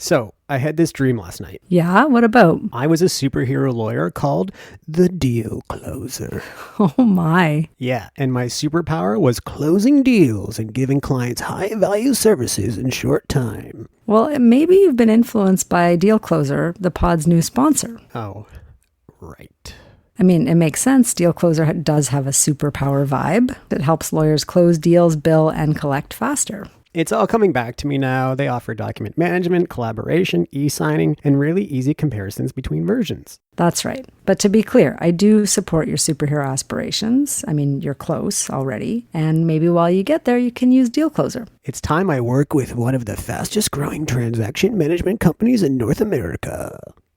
So, I had this dream last night. Yeah, what about? I was a superhero lawyer called the Deal Closer. Oh my. Yeah, and my superpower was closing deals and giving clients high value services in short time. Well, maybe you've been influenced by Deal Closer, the pod's new sponsor. Oh, right. I mean, it makes sense. Deal Closer does have a superpower vibe that helps lawyers close deals, bill, and collect faster. It's all coming back to me now. They offer document management, collaboration, e-signing, and really easy comparisons between versions. That's right. But to be clear, I do support your superhero aspirations. I mean, you're close already. And maybe while you get there, you can use Deal Closer. It's time I work with one of the fastest growing transaction management companies in North America.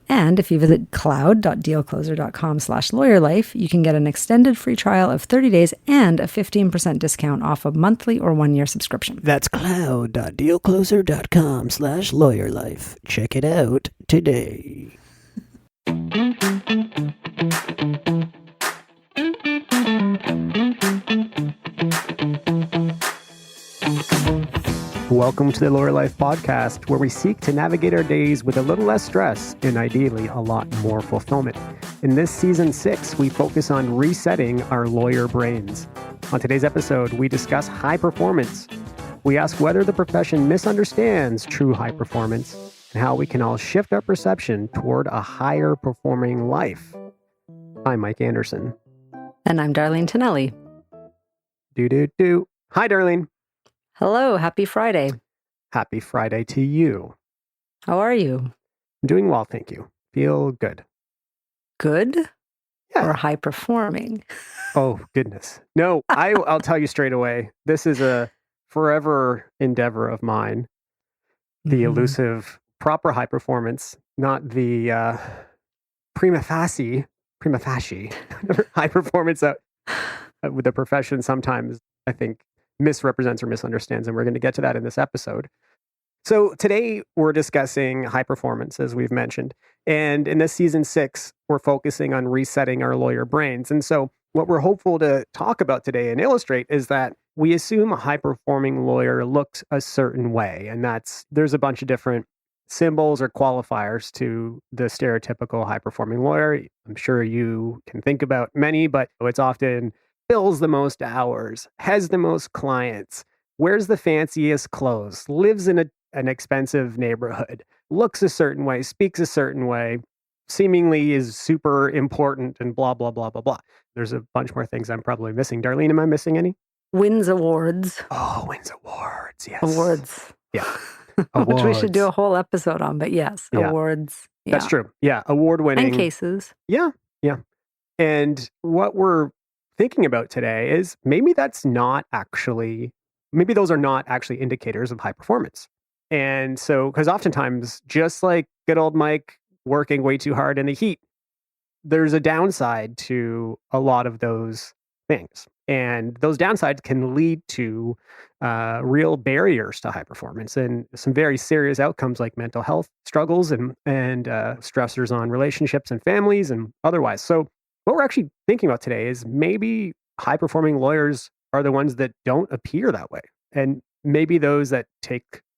And if you visit cloud.dealcloser.com/lawyerlife, you can get an extended free trial of 30 days and a 15% discount off a monthly or 1-year subscription. That's cloud.dealcloser.com/lawyerlife. Check it out today. Welcome to the Lawyer Life podcast, where we seek to navigate our days with a little less stress and ideally a lot more fulfillment. In this season 6, we focus on resetting our lawyer brains. On today's episode, we discuss high performance. We ask whether the profession misunderstands true high performance and how we can all shift our perception toward a higher performing life. I'm Mike Anderson. And I'm Darlene Tonelli. Hi, Darlene. Hello, happy Friday. Happy Friday to you. How are you? I'm doing well, thank you. Feel good. Good? Yeah. Or high performing? Oh, goodness. No, I'll tell you straight away. This is a forever endeavor of mine. The elusive, proper high performance, not the prima facie high performance that with the profession sometimes, I think, misrepresents or misunderstands, and we're going to get to that in this episode. So today we're discussing high performance, as we've mentioned, and in this season 6, we're focusing on resetting our lawyer brains. And so what we're hopeful to talk about today and illustrate is that we assume a high-performing lawyer looks a certain way, and there's a bunch of different symbols or qualifiers to the stereotypical high-performing lawyer. I'm sure you can think about many, but it's often bills the most hours, has the most clients, wears the fanciest clothes, lives in an expensive neighborhood, looks a certain way, speaks a certain way, seemingly is super important, and blah, blah, blah, blah, blah. There's a bunch more things I'm probably missing. Darlene, am I missing any? Wins awards. Oh, wins awards, yes. Awards. Yeah. Which we should do a whole episode on, but yes, Yeah. awards. Yeah. That's true. Yeah, award-winning. And cases. Yeah. And what we're thinking about today is maybe those are not actually indicators of high performance. And so, because oftentimes, just like good old Mike working way too hard in the heat, there's a downside to a lot of those things. And those downsides can lead to real barriers to high performance and some very serious outcomes like mental health struggles and stressors on relationships and families and otherwise. So what we're actually thinking about today is maybe high-performing lawyers are the ones that don't appear that way. And maybe those that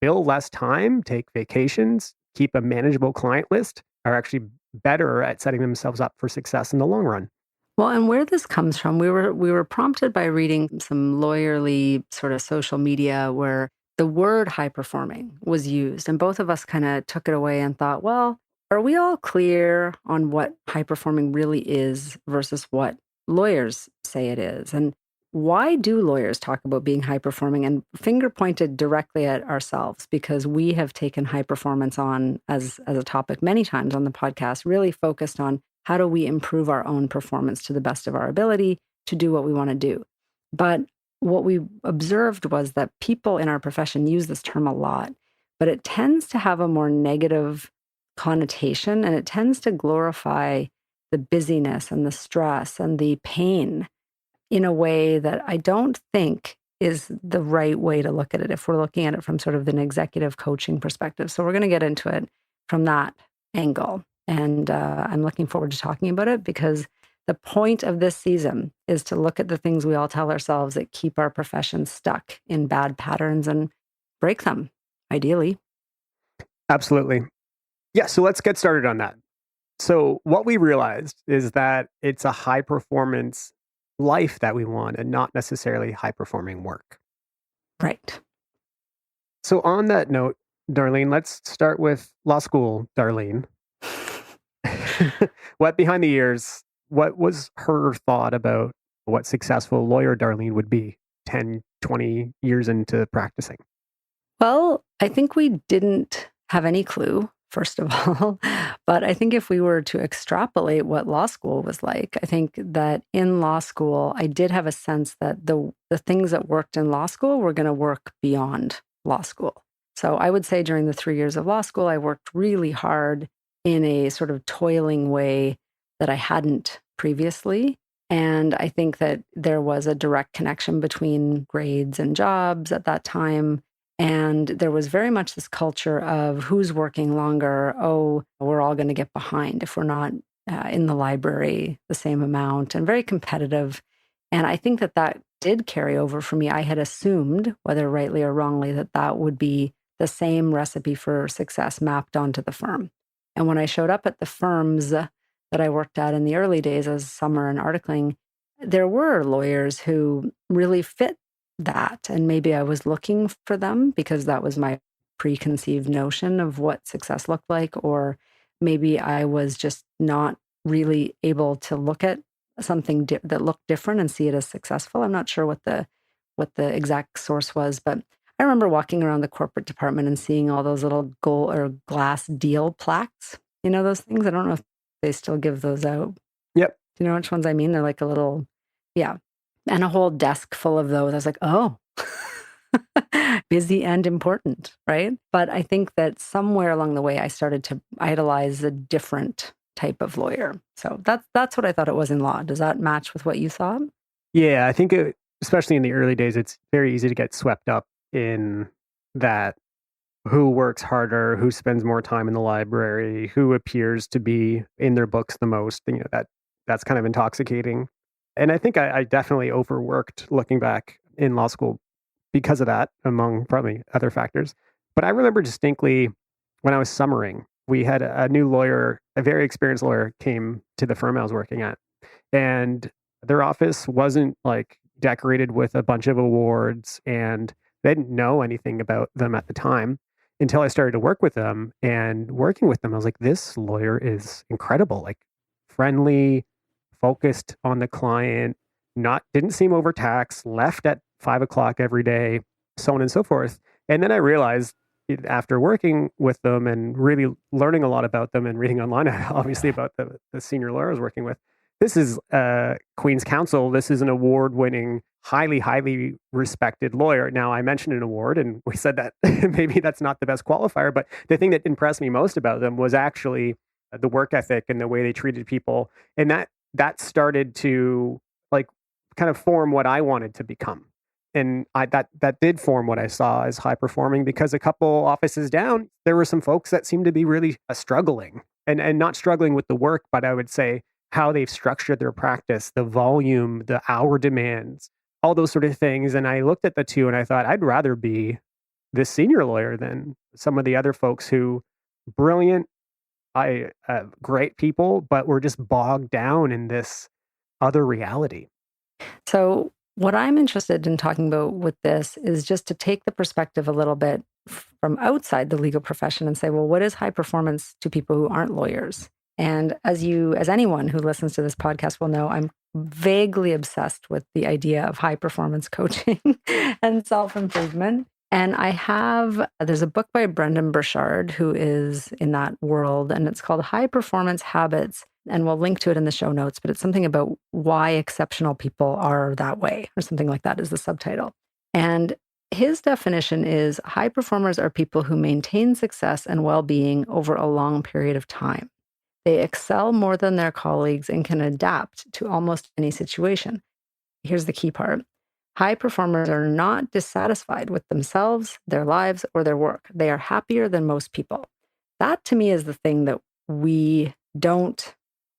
bill less time, take vacations, keep a manageable client list are actually better at setting themselves up for success in the long run. Well, and where this comes from, we were prompted by reading some lawyerly sort of social media where the word high performing was used. And both of us kind of took it away and thought, well, are we all clear on what high performing really is versus what lawyers say it is? And why do lawyers talk about being high performing and finger pointed directly at ourselves? Because we have taken high performance on as a topic many times on the podcast, really focused on how do we improve our own performance to the best of our ability to do what we want to do. But what we observed was that people in our profession use this term a lot, but it tends to have a more negative connotation, and it tends to glorify the busyness and the stress and the pain in a way that I don't think is the right way to look at it if we're looking at it from sort of an executive coaching perspective. So we're going to get into it from that angle. And I'm looking forward to talking about it because the point of this season is to look at the things we all tell ourselves that keep our profession stuck in bad patterns and break them, ideally. Absolutely. Yeah, so let's get started on that. So what we realized is that it's a high performance life that we want and not necessarily high performing work. Right. So on that note, Darlene, let's start with law school, Darlene. What behind the ears, what was her thought about what successful lawyer Darlene would be 10, 20 years into practicing? Well, I think we didn't have any clue, first of all. But I think if we were to extrapolate what law school was like, I think that in law school, I did have a sense that the things that worked in law school were going to work beyond law school. So I would say during the 3 years of law school, I worked really hard in a sort of toiling way that I hadn't previously. And I think that there was a direct connection between grades and jobs at that time. And there was very much this culture of who's working longer. Oh, we're all going to get behind if we're not in the library the same amount, and very competitive. And I think that that did carry over for me. I had assumed, whether rightly or wrongly, that that would be the same recipe for success mapped onto the firm. And when I showed up at the firms that I worked at in the early days as summer and articling, there were lawyers who really fit that. And maybe I was looking for them because that was my preconceived notion of what success looked like. Or maybe I was just not really able to look at something that looked different and see it as successful. I'm not sure what the exact source was, but I remember walking around the corporate department and seeing all those little gold or glass deal plaques. You know those things? I don't know if they still give those out. Yep. Do you know which ones I mean? They're like a little, yeah, and a whole desk full of those. I was like, oh, busy and important, right? But I think that somewhere along the way, I started to idolize a different type of lawyer. So that's what I thought it was in law. Does that match with what you thought? Yeah, I think especially in the early days, it's very easy to get swept up in that who works harder, who spends more time in the library, who appears to be in their books the most. That's kind of intoxicating. And I think I definitely overworked looking back in law school because of that, among probably other factors. But I remember distinctly when I was summering, we had a new lawyer, a very experienced lawyer, came to the firm I was working at, and their office wasn't like decorated with a bunch of awards, and they didn't know anything about them at the time until I started to work with them. And working with them, I was like, this lawyer is incredible, like friendly, focused on the client, not didn't seem overtaxed, left at 5 o'clock every day, so on and so forth. And then I realized after working with them and really learning a lot about them and reading online, obviously about the senior lawyer I was working with, this is Queen's Counsel. This is an award-winning, highly, highly respected lawyer. Now, I mentioned an award, and we said that maybe that's not the best qualifier, but the thing that impressed me most about them was actually the work ethic and the way they treated people. And that started to like kind of form what I wanted to become. And that did form what I saw as high performing, because a couple offices down, there were some folks that seemed to be really struggling, and not struggling with the work, but I would say how they've structured their practice, the volume, the hour demands, all those sort of things. And I looked at the two and I thought, I'd rather be this senior lawyer than some of the other folks who brilliant, great people, but were just bogged down in this other reality. So, what I'm interested in talking about with this is just to take the perspective a little bit from outside the legal profession and say, well, what is high performance to people who aren't lawyers? And as anyone who listens to this podcast will know, I'm vaguely obsessed with the idea of high performance coaching and self improvement. And there's a book by Brendan Burchard who is in that world, and it's called High Performance Habits. And we'll link to it in the show notes, but it's something about why exceptional people are that way, or something like that is the subtitle. And his definition is high performers are people who maintain success and well-being over a long period of time. They excel more than their colleagues and can adapt to almost any situation. Here's the key part. High performers are not dissatisfied with themselves, their lives, or their work. They are happier than most people. That to me is the thing that we don't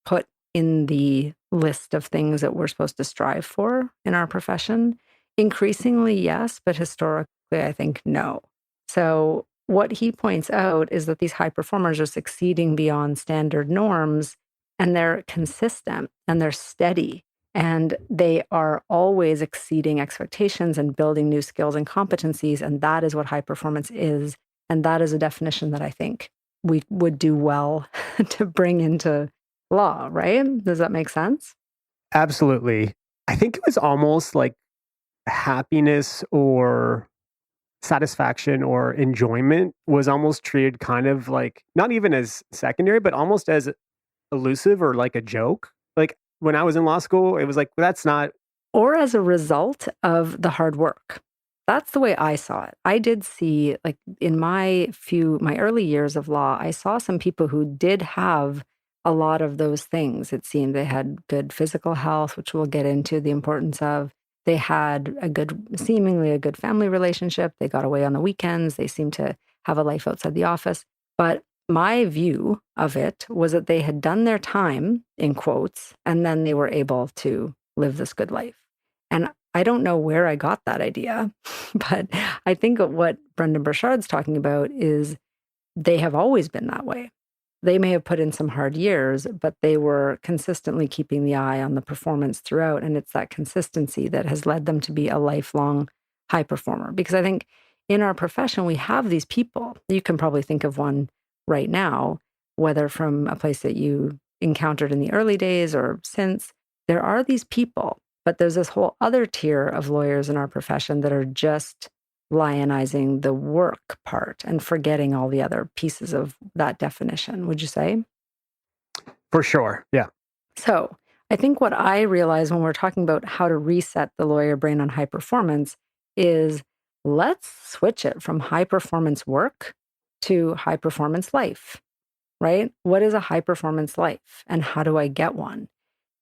put in the list of things that we're supposed to strive for in our profession. Increasingly, yes, but historically, I think no. So what he points out is that these high performers are succeeding beyond standard norms, and they're consistent and they're steady, and they are always exceeding expectations and building new skills and competencies. And that is what high performance is. And that is a definition that I think we would do well to bring into law, right? Does that make sense? Absolutely. I think it was almost like happiness or satisfaction or enjoyment was almost treated kind of like not even as secondary, but almost as elusive or like a joke. Like when I was in law school, it was like, that's not. Or as a result of the hard work. That's the way I saw it. I did see, like in my early years of law, I saw some people who did have a lot of those things. It seemed they had good physical health, which we'll get into the importance of. They had seemingly a good family relationship. They got away on the weekends. They seemed to have a life outside the office. But my view of it was that they had done their time, in quotes, and then they were able to live this good life. And I don't know where I got that idea, but I think what Brendan Burchard's talking about is they have always been that way. They may have put in some hard years, but they were consistently keeping the eye on the performance throughout. And it's that consistency that has led them to be a lifelong high performer. Because I think in our profession, we have these people. You can probably think of one right now, whether from a place that you encountered in the early days or since. There are these people, but there's this whole other tier of lawyers in our profession that are just lionizing the work part and forgetting all the other pieces of that definition, would you say? For sure. Yeah. So I think what I realize when we're talking about how to reset the lawyer brain on high performance is let's switch it from high performance work to high performance life, right? What is a high performance life and how do I get one?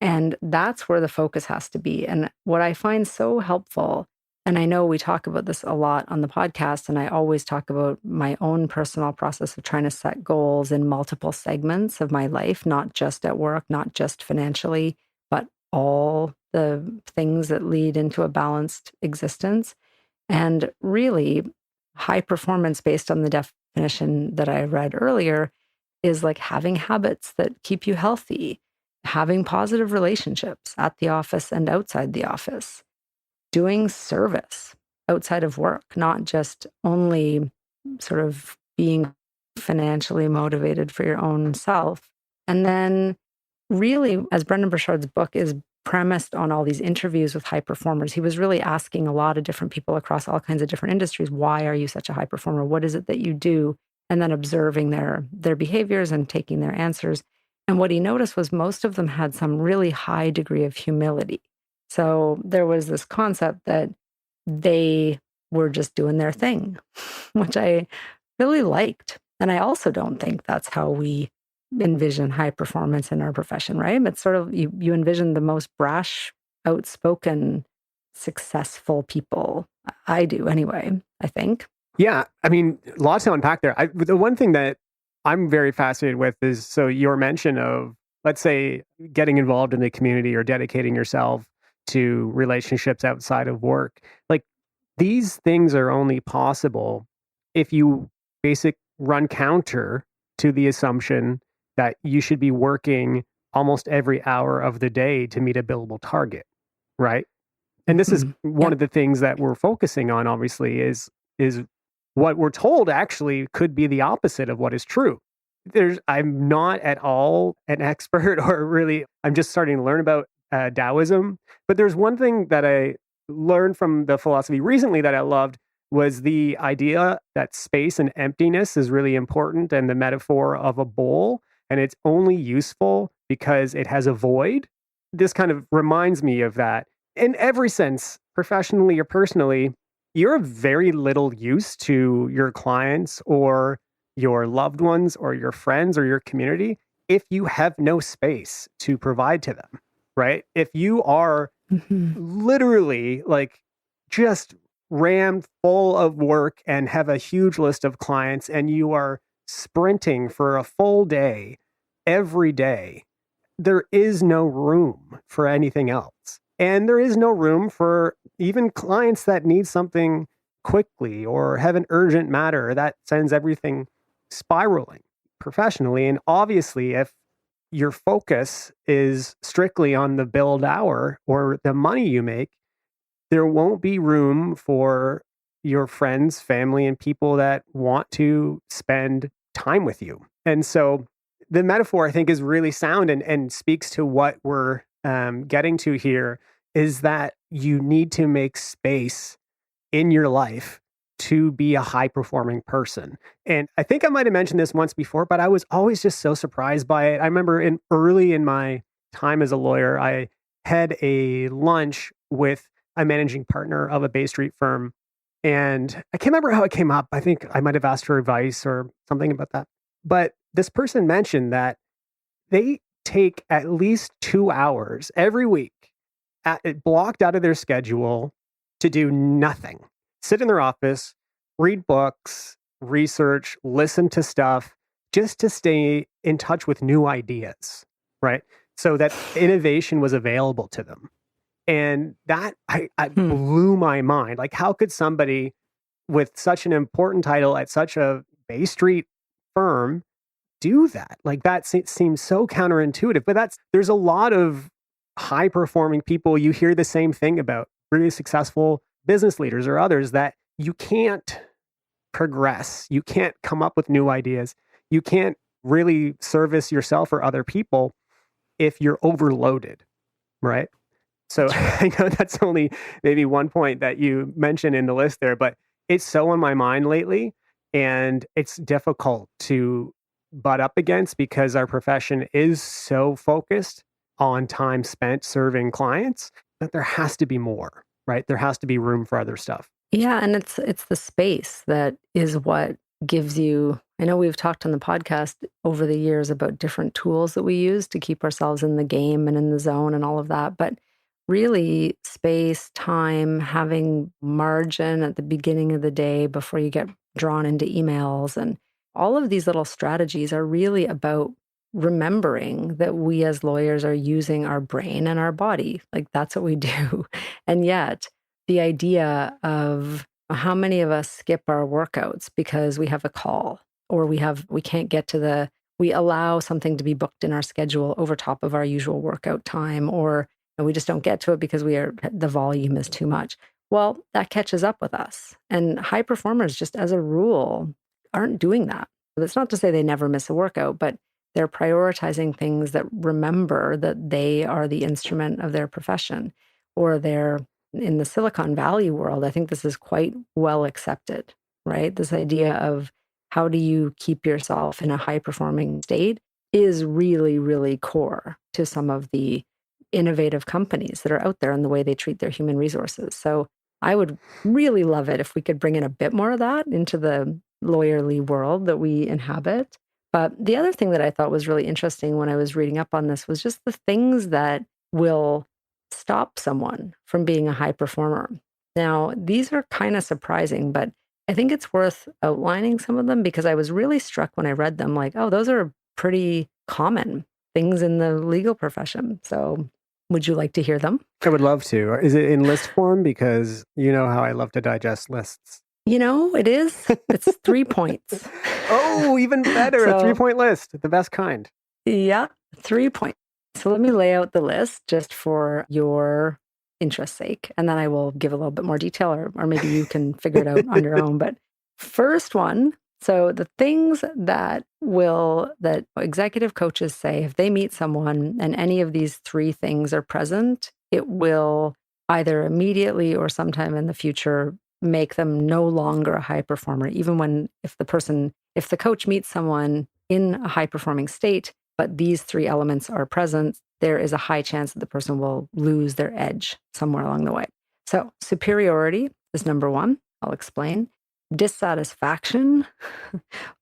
And that's where the focus has to be. And what I find so helpful, and I know we talk about this a lot on the podcast, and I always talk about my own personal process of trying to set goals in multiple segments of my life, not just at work, not just financially, but all the things that lead into a balanced existence. And really, high performance, based on the definition that I read earlier, is like having habits that keep you healthy, having positive relationships at the office and outside the office, doing service outside of work, not just only sort of being financially motivated for your own self. And then really, as Brendan Burchard's book is premised on all these interviews with high performers, he was really asking a lot of different people across all kinds of different industries, why are you such a high performer? What is it that you do? And then observing their behaviors and taking their answers. And what he noticed was most of them had some really high degree of humility. So there was this concept that they were just doing their thing, which I really liked. And I also don't think that's how we envision high performance in our profession, right? It's sort of, you envision the most brash, outspoken, successful people. I do anyway, I think. Yeah. I mean, lots to unpack there. The one thing that I'm very fascinated with is, so your mention of, let's say, getting involved in the community or dedicating yourself to relationships outside of work. Like, these things are only possible if you run counter to the assumption that you should be working almost every hour of the day to meet a billable target, right? And this is one of the things that we're focusing on, obviously, is what we're told actually could be the opposite of what is true. I'm not at all an expert, or really, I'm just starting to learn about Taoism. But there's one thing that I learned from the philosophy recently that I loved, was the idea that space and emptiness is really important, and the metaphor of a bowl, and it's only useful because it has a void. This kind of reminds me of that. In every sense, professionally or personally, you're of very little use to your clients or your loved ones or your friends or your community if you have no space to provide to them, right? If you are literally like just rammed full of work and have a huge list of clients, and you are sprinting for a full day every day, there is no room for anything else. And there is no room for even clients that need something quickly or have an urgent matter that sends everything spiraling professionally. And obviously, if your focus is strictly on the billed hour or the money you make, there won't be room for your friends, family, and people that want to spend time with you. And so the metaphor, I think, is really sound and speaks to what we're getting to here, is that you need to make space in your life to be a high performing person. And I think I might have mentioned this once before, but I was always just so surprised by it. I remember early in my time as a lawyer, I had a lunch with a managing partner of a Bay Street firm. And I can't remember how it came up. I think I might have asked for advice or something about that. But this person mentioned that they take at least 2 hours every week blocked out of their schedule to do nothing. Sit in their office, read books, research, listen to stuff, just to stay in touch with new ideas, right? So that innovation was available to them. And that I blew my mind. Like, how could somebody with such an important title at such a Bay Street firm do that? Like, that seems so counterintuitive. But there's a lot of high performing people. You hear the same thing about really successful business leaders or others, that you can't progress. You can't come up with new ideas. You can't really service yourself or other people if you're overloaded, right? So I know that's only maybe one point that you mentioned in the list there, but it's so on my mind lately, and it's difficult to butt up against because our profession is so focused on time spent serving clients that there has to be more, right? There has to be room for other stuff. Yeah, and it's the space that is what gives you. I know we've talked on the podcast over the years about different tools that we use to keep ourselves in the game and in the zone and all of that, but really space, time, having margin at the beginning of the day before you get drawn into emails, and all of these little strategies are really about remembering that we as lawyers are using our brain and our body. Like, that's what we do. And yet, the idea of how many of us skip our workouts because we have a call, or we can't get to we allow something to be booked in our schedule over top of our usual workout time, or we just don't get to it because the volume is too much. Well, that catches up with us. And high performers, just as a rule, aren't doing that. That's not to say they never miss a workout, but they're prioritizing things that remember that they are the instrument of their profession, or they're in the Silicon Valley world. I think this is quite well accepted, right? This idea of how do you keep yourself in a high performing state is really, really core to some of the innovative companies that are out there and the way they treat their human resources. So I would really love it if we could bring in a bit more of that into the lawyerly world that we inhabit. But the other thing that I thought was really interesting when I was reading up on this was just the things that will stop someone from being a high performer. Now, these are kind of surprising, but I think it's worth outlining some of them because I was really struck when I read them, like, oh, those are pretty common things in the legal profession. So would you like to hear them? I would love to. Is it in list form? Because you know how I love to digest lists. It is. It's 3 points. Oh, even better. A 3-point list, the best kind. Yeah, 3 points. So let me lay out the list just for your interest's sake, and then I will give a little bit more detail, or maybe you can figure it out on your own. But first one, so the things that executive coaches say if they meet someone and any of these 3 things are present, it will either immediately or sometime in the future make them no longer a high performer, even if the coach meets someone in a high performing state, but these 3 elements are present, there is a high chance that the person will lose their edge somewhere along the way. So superiority is number 1. I'll explain. Dissatisfaction,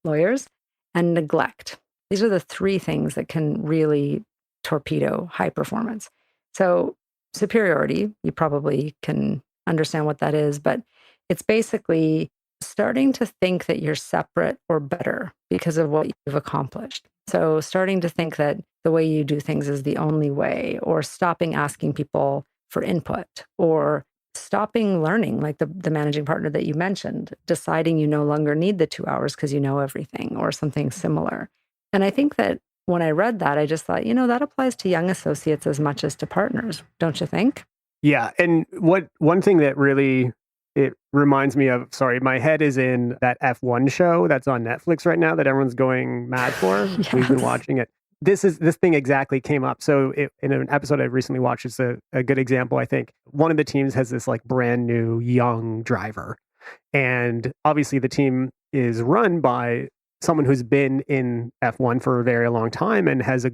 lawyers, and neglect. These are the 3 things that can really torpedo high performance. So superiority, you probably can understand what that is, but it's basically starting to think that you're separate or better because of what you've accomplished. So starting to think that the way you do things is the only way, or stopping asking people for input, or stopping learning, like the managing partner that you mentioned, deciding you no longer need the 2 hours because you know everything or something similar. And I think that when I read that, I just thought, that applies to young associates as much as to partners, don't you think? Yeah. And one thing that really it reminds me of, sorry, my head is in that F1 show that's on Netflix right now that everyone's going mad for. We've been Yes. watching it. This thing exactly came up. So in an episode I recently watched, it's a good example, I think. One of the teams has this like brand new young driver. And obviously the team is run by someone who's been in F1 for a very long time and has a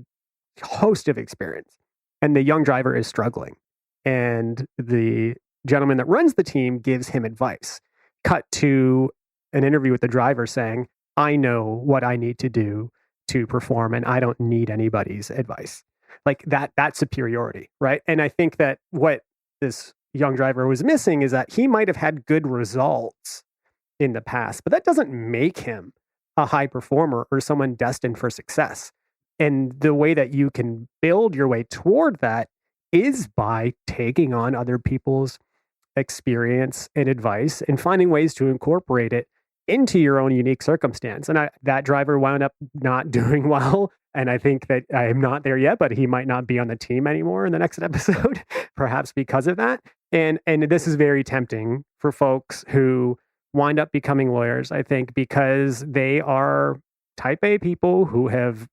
host of experience. And the young driver is struggling. And the gentleman that runs the team gives him advice. Cut to an interview with the driver saying, I know what I need to do to perform and I don't need anybody's advice. Like that's superiority, right? And I think that what this young driver was missing is that he might have had good results in the past, but that doesn't make him a high performer or someone destined for success. And the way that you can build your way toward that is by taking on other people's experience and advice and finding ways to incorporate it into your own unique circumstance. And that driver wound up not doing well. And I think that I am not there yet, but he might not be on the team anymore in the next episode, perhaps because of that. And this is very tempting for folks who wind up becoming lawyers, I think, because they are type A people who have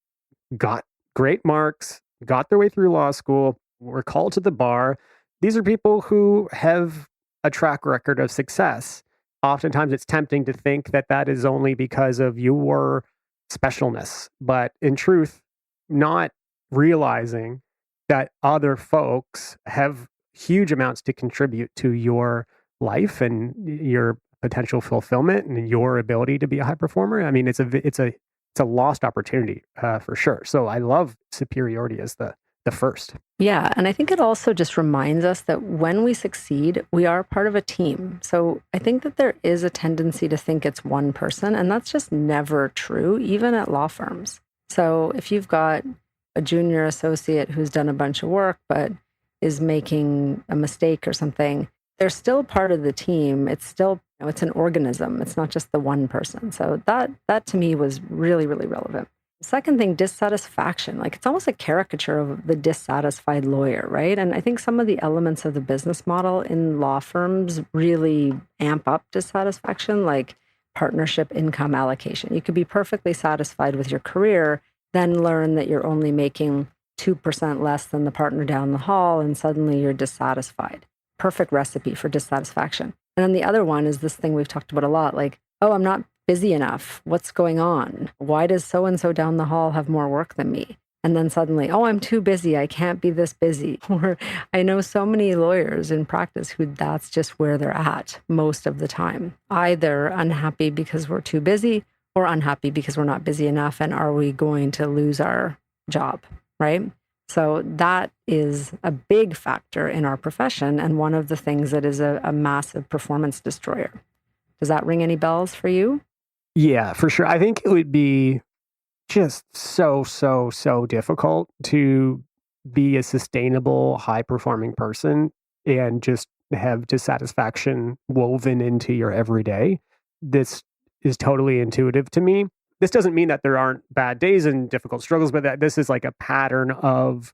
got great marks, got their way through law school, were called to the bar. These are people who have a track record of success. Oftentimes it's tempting to think that that is only because of your specialness, but in truth, not realizing that other folks have huge amounts to contribute to your life and your potential fulfillment and your ability to be a high performer. I mean, it's a lost opportunity for sure. So I love superiority as the first. Yeah. And I think it also just reminds us that when we succeed, we are part of a team. So I think that there is a tendency to think it's one person, and that's just never true, even at law firms. So if you've got a junior associate who's done a bunch of work, but is making a mistake or something, they're still part of the team. It's still, it's an organism. It's not just the one person. So that to me was really, really relevant. Second thing, dissatisfaction. Like it's almost a caricature of the dissatisfied lawyer, right? And I think some of the elements of the business model in law firms really amp up dissatisfaction, like partnership income allocation. You could be perfectly satisfied with your career, then learn that you're only making 2% less than the partner down the hall, and suddenly you're dissatisfied. Perfect recipe for dissatisfaction. And then the other one is this thing we've talked about a lot, like, oh, I'm not busy enough. What's going on? Why does so-and-so down the hall have more work than me? And then suddenly, oh, I'm too busy. I can't be this busy. Or I know so many lawyers in practice who that's just where they're at most of the time. Either unhappy because we're too busy or unhappy because we're not busy enough. And are we going to lose our job, right? So that is a big factor in our profession and one of the things that is a massive performance destroyer. Does that ring any bells for you? Yeah, for sure. I think it would be just so difficult to be a sustainable, high-performing person and just have dissatisfaction woven into your everyday. This is totally intuitive to me. This doesn't mean that there aren't bad days and difficult struggles, but that this is like a pattern of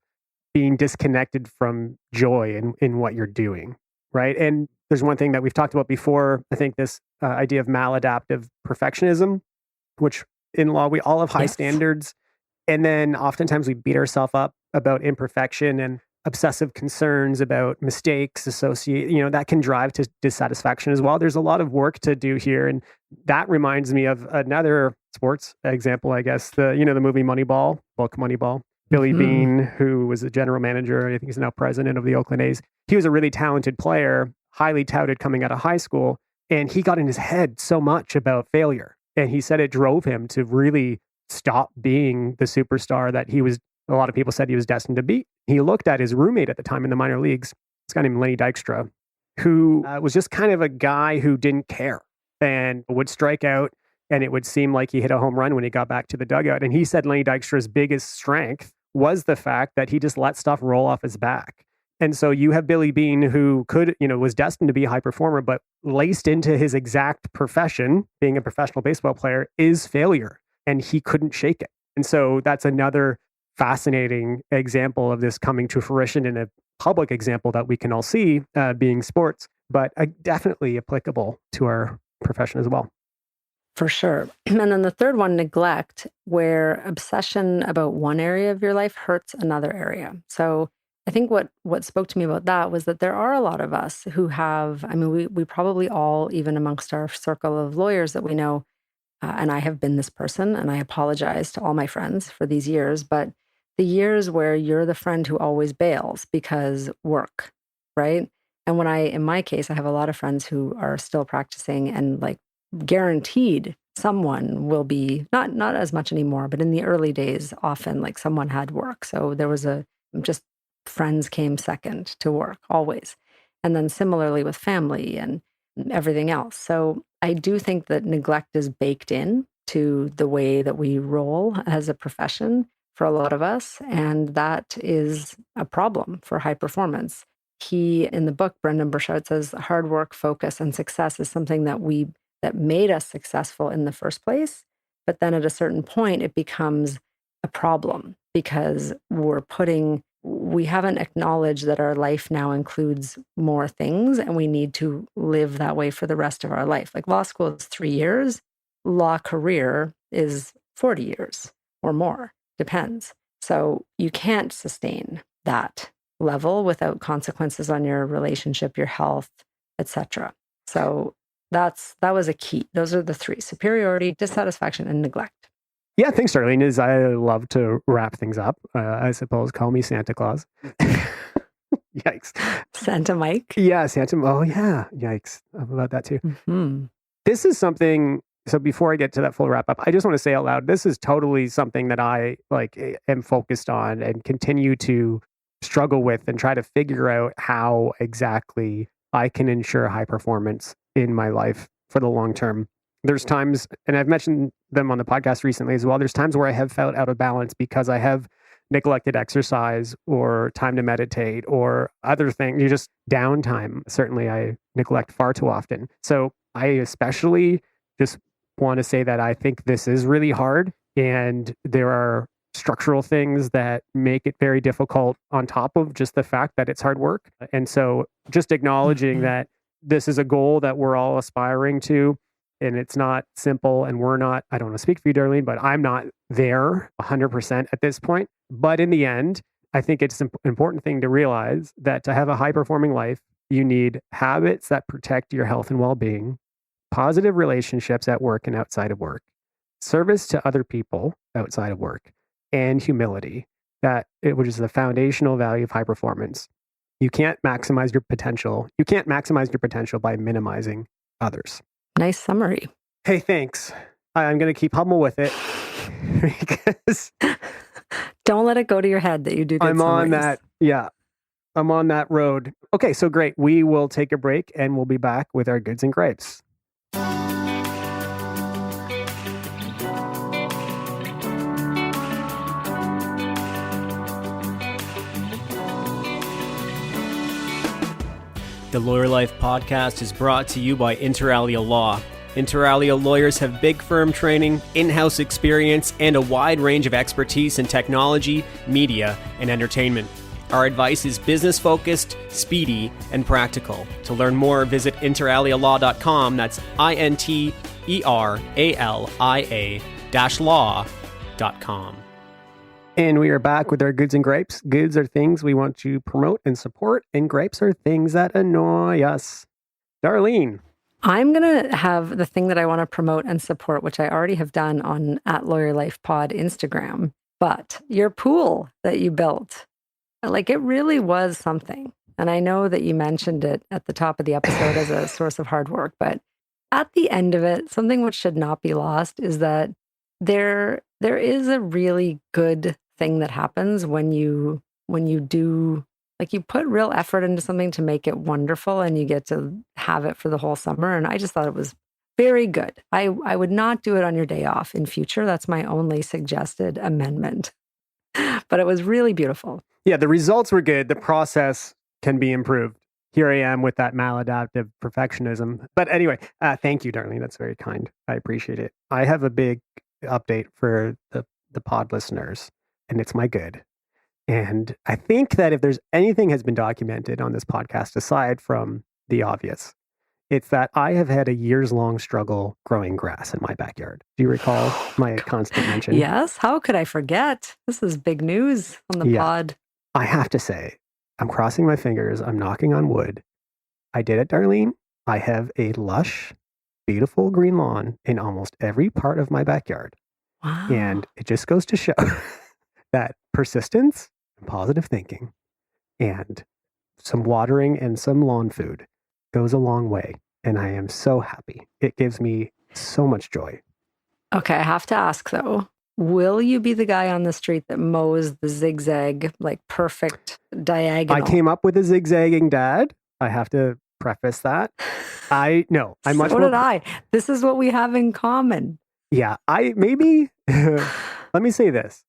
being disconnected from joy in what you're doing, right? And there's one thing that we've talked about before. I think this idea of maladaptive perfectionism, which in law, we all have high standards. And then oftentimes we beat ourselves up about imperfection and obsessive concerns about mistakes that can drive to dissatisfaction as well. There's a lot of work to do here. And that reminds me of another sports example, I guess, the movie Moneyball, book Moneyball. Billy Beane, who was the general manager, I think he's now president of the Oakland A's. He was a really talented player, highly touted coming out of high school. And he got in his head so much about failure. And he said it drove him to really stop being the superstar that a lot of people said he was destined to be. He looked at his roommate at the time in the minor leagues, this guy named Lenny Dykstra, who was just kind of a guy who didn't care and would strike out. And it would seem like he hit a home run when he got back to the dugout. And he said Lenny Dykstra's biggest strength was the fact that he just let stuff roll off his back. And so you have Billy Beane, who was destined to be a high performer, but laced into his exact profession, being a professional baseball player, is failure. And he couldn't shake it. And so that's another fascinating example of this coming to fruition in a public example that we can all see, being sports, but definitely applicable to our profession as well. For sure. And then the third one, neglect, where obsession about one area of your life hurts another area. So I think what spoke to me about that was that there are a lot of us who have, we probably all, even amongst our circle of lawyers that we know, and I have been this person, and I apologize to all my friends for these years, but the years where you're the friend who always bails because work, right? And in my case, I have a lot of friends who are still practicing and like guaranteed someone will be, not as much anymore, but in the early days, often like someone had work. So there was just friends came second to work always. And then similarly with family and everything else. So I do think that neglect is baked in to the way that we roll as a profession for a lot of us. And that is a problem for high performance. In the book, Brendan Burchard says hard work, focus, and success is something that made us successful in the first place. But then at a certain point, it becomes a problem because we haven't acknowledged that our life now includes more things and we need to live that way for the rest of our life. Like law school is 3 years, law career is 40 years or more, depends. So you can't sustain that level without consequences on your relationship, your health, etc. So that was a key. Those are the three: superiority, dissatisfaction, and neglect. Yeah, thanks, Darlene. I love to wrap things up. I suppose, call me Santa Claus. Yikes. Santa Mike? Yeah, Santa. Oh, yeah. Yikes. I love that too. Mm-hmm. This is something. So before I get to that full wrap up, I just want to say out loud, this is totally something that I am focused on and continue to struggle with and try to figure out how exactly I can ensure high performance in my life for the long term. There's times, and I've mentioned them on the podcast recently as well, there's times where I have felt out of balance because I have neglected exercise or time to meditate or other things, just downtime. Certainly I neglect far too often. So I especially just want to say that I think this is really hard, and there are structural things that make it very difficult on top of just the fact that it's hard work. And so just acknowledging that this is a goal that we're all aspiring to, and it's not simple, and I don't want to speak for you, Darlene, but I'm not there 100% at this point. But in the end, I think it's an important thing to realize that to have a high performing life, you need habits that protect your health and well-being, positive relationships at work and outside of work, service to other people outside of work, and humility, which is the foundational value of high performance. You can't maximize your potential. You can't maximize your potential by minimizing others. Nice summary. Hey, thanks. I'm going to keep humble with it because don't let it go to your head that you do good I'm summaries. on that. Yeah, I'm on that road. Okay, so great. We will take a break and we'll be back with our goods and grapes. The Lawyer Life podcast is brought to you by Inter Alia Law. Inter Alia lawyers have big firm training, in-house experience, and a wide range of expertise in technology, media, and entertainment. Our advice is business-focused, speedy, and practical. To learn more, visit interalialaw.com. That's interaliaa-law.com. And we are back with our goods and grapes. Goods are things we want to promote and support, and grapes are things that annoy us. Darlene. I'm going to have the thing that I want to promote and support, which I already have done on @LawyerLifePod Instagram. But your pool that you built, it really was something. And I know that you mentioned it at the top of the episode as a source of hard work, but at the end of it, something which should not be lost is that there is a really good thing that happens when you do, you put real effort into something to make it wonderful and you get to have it for the whole summer. And I just thought it was very good. I would not do it on your day off in future. That's my only suggested amendment. But it was really beautiful. Yeah, the results were good. The process can be improved. Here I am with that maladaptive perfectionism. But anyway, thank you, Darlene. That's very kind. I appreciate it. I have a big update for the pod listeners, and it's my good. And I think that if there's anything has been documented on this podcast, aside from the obvious, it's that I have had a years-long struggle growing grass in my backyard. Do you recall my constant mention? Yes. How could I forget? This is big news on the pod. I have to say, I'm crossing my fingers. I'm knocking on wood. I did it, Darlene. I have a lush, beautiful green lawn in almost every part of my backyard. Wow. And it just goes to show that persistence and positive thinking and some watering and some lawn food goes a long way. And I am so happy. It gives me so much joy. Okay, I have to ask though, will you be the guy on the street that mows the zigzag, like perfect diagonal? I came up with a zigzagging dad. I have to preface that. I'm much So more. did I. This is what we have in common. Yeah, let me say this.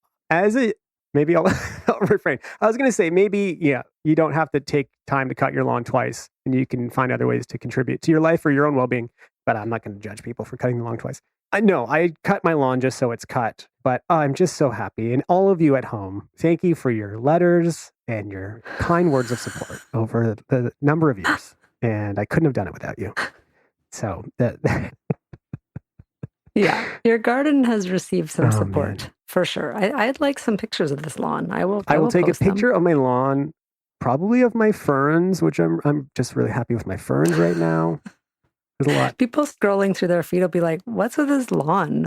Maybe I'll refrain. I was going to say, maybe, you don't have to take time to cut your lawn twice, and you can find other ways to contribute to your life or your own well-being, but I'm not going to judge people for cutting the lawn twice. I cut my lawn just so it's cut, but I'm just so happy. And all of you at home, thank you for your letters and your kind words of support over the number of years. And I couldn't have done it without you. So yeah, your garden has received some support, man. for sure. I'd like some pictures of this lawn. I will take a post picture them. of my lawn, probably of my ferns, which I'm just really happy with my ferns right now. There's a lot. People scrolling through their feed will be like, what's with his lawn?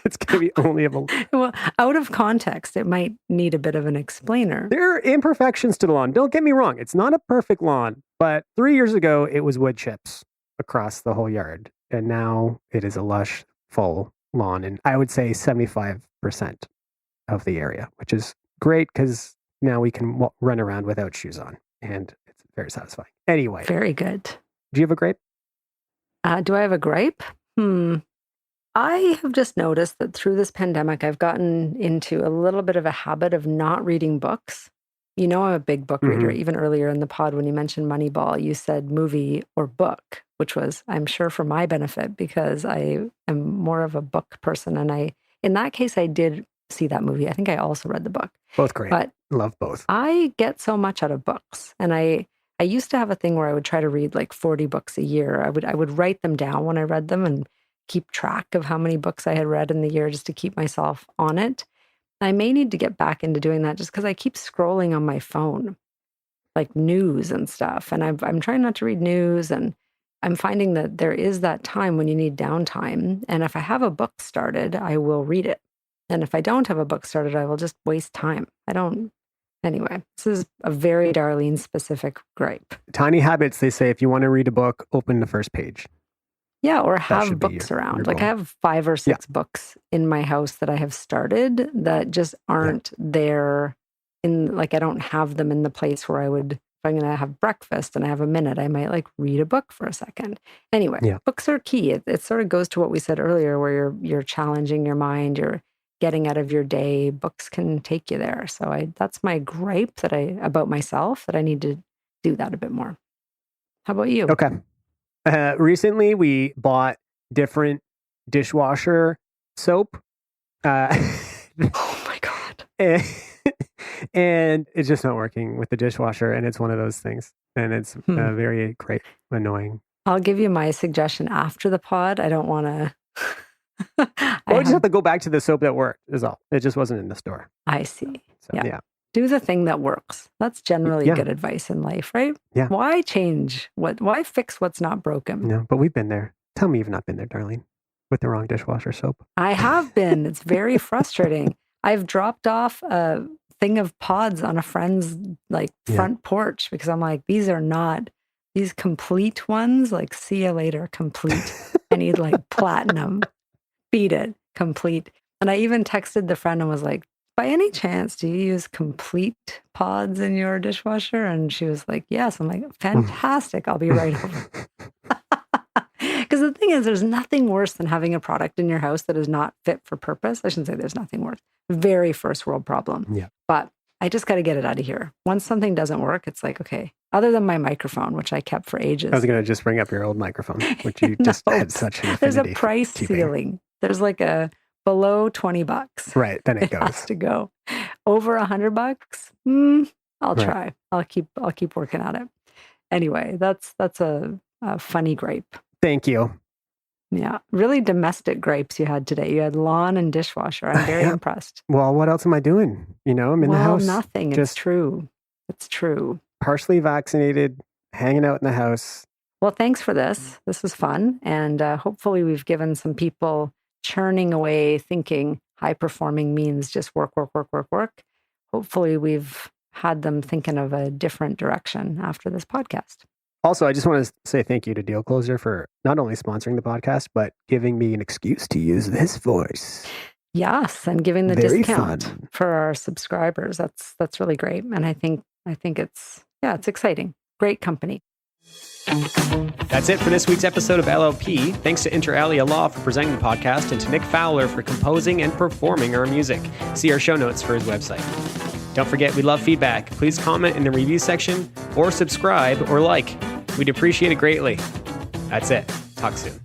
It's going to be only well, out of context, it might need a bit of an explainer. There are imperfections to the lawn. Don't get me wrong. It's not a perfect lawn, but 3 years ago, it was wood chips across the whole yard. And now it is a lush, full lawn. And I would say 75% of the area, which is great because now we can run around without shoes on. And it's very satisfying. Anyway. Very good. Do you have a grape? Do I have a gripe? I have just noticed that through this pandemic, I've gotten into a little bit of a habit of not reading books. You know, I'm a big book reader. Even earlier in the pod, when you mentioned Moneyball, you said movie or book, which was, I'm sure, for my benefit because I am more of a book person. And in that case, I did see that movie. I think I also read the book. Both great. But love both. I get so much out of books. And I used to have a thing where I would try to read like 40 books a year. I would write them down when I read them and keep track of how many books I had read in the year just to keep myself on it. I may need to get back into doing that just because I keep scrolling on my phone, like news and stuff. And I'm trying not to read news, and I'm finding that there is that time when you need downtime. And if I have a book started, I will read it. And if I don't have a book started, I will just waste time. Anyway, this is a very Darlene specific gripe. Tiny habits, they say, if you want to read a book, open the first page. Yeah, or have books around. Like I have 5 or 6 books in my house that I have started that just aren't there I don't have them in the place where I would, if I'm going to have breakfast and I have a minute, I might like read a book for a second. Anyway, books are key. It sort of goes to what we said earlier, where you're challenging your mind, you're getting out of your day. Books can take you there. So that's my gripe about myself, that I need to do that a bit more. How about you? Okay. Recently, we bought different dishwasher soap. Oh my God. And it's just not working with the dishwasher. And it's one of those things. And it's very great, annoying. I'll give you my suggestion after the pod. I don't want to. We just have to go back to the soap that worked, is all. It just wasn't in the store. I see. So, yeah. Do the thing that works. That's generally good advice in life, right? Yeah. Why change? Why fix what's not broken? No, but we've been there. Tell me you've not been there, Darlene, with the wrong dishwasher soap. I have been. It's very frustrating. I've dropped off a thing of pods on a friend's front porch because I'm like, these are not these complete ones. Like, see you later, complete. I need like platinum. Beat it, complete. And I even texted the friend and was like, by any chance, do you use complete pods in your dishwasher? And she was like, yes. I'm like, fantastic. I'll be right over. Because the thing is, there's nothing worse than having a product in your house that is not fit for purpose. I shouldn't say there's nothing worse. Very first world problem. Yeah. But I just got to get it out of here. Once something doesn't work, it's like, okay, other than my microphone, which I kept for ages. I was going to just bring up your old microphone, which you just had such an affinity. There's a price ceiling. There's like a below $20. Right. Then it goes. Has to go. Over $100? I'll try. I'll keep working on it. Anyway, that's a funny gripe. Thank you. Yeah. Really domestic gripes you had today. You had lawn and dishwasher. I'm very impressed. Well, what else am I doing? I'm in the house. Nothing. It's true. It's true. Partially vaccinated, hanging out in the house. Well, thanks for this. This was fun. And hopefully we've given some people churning away thinking high performing means just work. Hopefully we've had them thinking of a different direction after this podcast. Also, I just want to say thank you to Deal Closer for not only sponsoring the podcast, but giving me an excuse to use this voice. Yes, and giving the Very discount fun. For our subscribers. That's really great. And I think it's exciting. Great company. That's it for this week's episode of LLP. Thanks to Inter Alia Law for presenting the podcast and to Nick Fowler for composing and performing our music. See our show notes for his website. Don't forget, we love feedback. Please comment in the review section or subscribe or like. We'd appreciate it greatly. That's it. Talk soon.